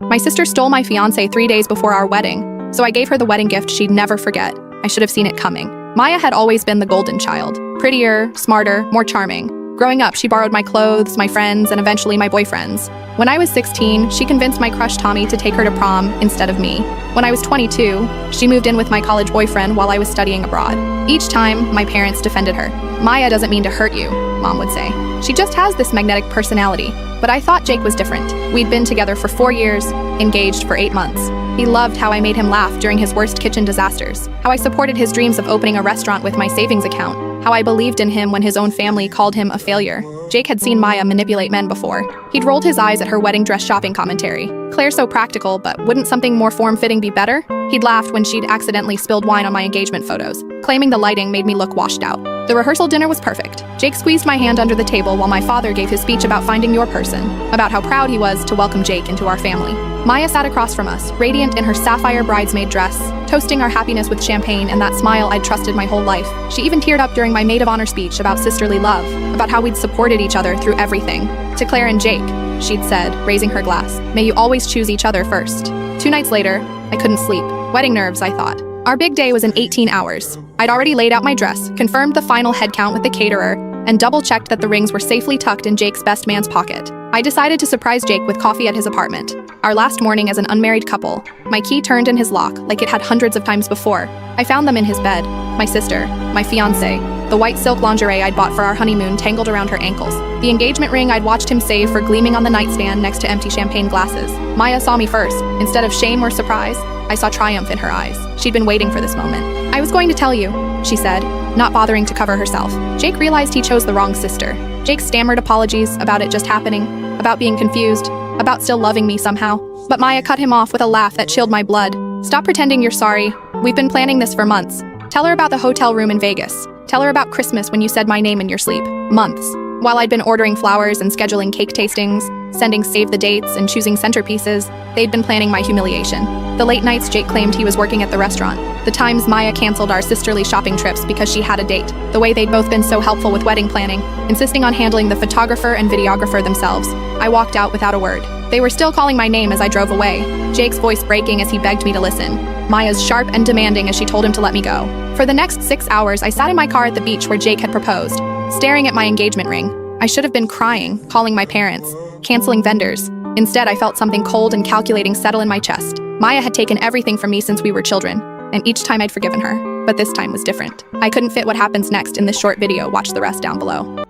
My sister stole my fiancé 3 days before our wedding, so I gave her the wedding gift she'd never forget. I should have seen it coming. Maya had always been the golden child. Prettier, smarter, more charming. Growing up, she borrowed my clothes, my friends, and eventually my boyfriends. When I was 16, she convinced my crush Tommy to take her to prom instead of me. When I was 22, she moved in with my college boyfriend while I was studying abroad. Each time, my parents defended her. Maya doesn't mean to hurt you, Mom would say. She just has this magnetic personality. But I thought Jake was different. We'd been together for 4 years, engaged for 8 months. He loved how I made him laugh during his worst kitchen disasters, how I supported his dreams of opening a restaurant with my savings account, how I believed in him when his own family called him a failure. Jake had seen Maya manipulate men before. He'd rolled his eyes at her wedding dress shopping commentary. Claire's so practical, but wouldn't something more form-fitting be better? He'd laughed when she'd accidentally spilled wine on my engagement photos, claiming the lighting made me look washed out. The rehearsal dinner was perfect. Jake squeezed my hand under the table while my father gave his speech about finding your person, about how proud he was to welcome Jake into our family. Maya sat across from us, radiant in her sapphire bridesmaid dress, toasting our happiness with champagne and that smile I'd trusted my whole life. She even teared up during my maid of honor speech about sisterly love, about how we'd supported each other through everything. To Claire and Jake, she'd said, raising her glass, may you always choose each other first. 2 nights later, I couldn't sleep. Wedding nerves, I thought. Our big day was in 18 hours. I'd already laid out my dress, confirmed the final head count with the caterer, and double-checked that the rings were safely tucked in Jake's best man's pocket. I decided to surprise Jake with coffee at his apartment. Our last morning as an unmarried couple, my key turned in his lock like it had hundreds of times before. I found them in his bed. My sister, my fiancé, the white silk lingerie I'd bought for our honeymoon tangled around her ankles. The engagement ring I'd watched him save for gleaming on the nightstand next to empty champagne glasses. Maya saw me first. Instead of shame or surprise, I saw triumph in her eyes. She'd been waiting for this moment. I was going to tell you, she said, not bothering to cover herself. Jake realized he chose the wrong sister. Jake stammered apologies about it just happening, about being confused, about still loving me somehow. But Maya cut him off with a laugh that chilled my blood. Stop pretending you're sorry. We've been planning this for months. Tell her about the hotel room in Vegas. Tell her about Christmas when you said my name in your sleep. Months. While I'd been ordering flowers and scheduling cake tastings, sending save the dates and choosing centerpieces, they'd been planning my humiliation. The late nights Jake claimed he was working at the restaurant. The times Maya canceled our sisterly shopping trips because she had a date. The way they'd both been so helpful with wedding planning, insisting on handling the photographer and videographer themselves. I walked out without a word. They were still calling my name as I drove away, Jake's voice breaking as he begged me to listen, Maya's sharp and demanding as she told him to let me go. For the next 6 hours, I sat in my car at the beach where Jake had proposed, staring at my engagement ring. I should have been crying, calling my parents, canceling vendors. Instead, I felt something cold and calculating settle in my chest. Maya had taken everything from me since we were children, and each time I'd forgiven her. But this time was different. I couldn't fit what happens next in this short video. Watch the rest down below.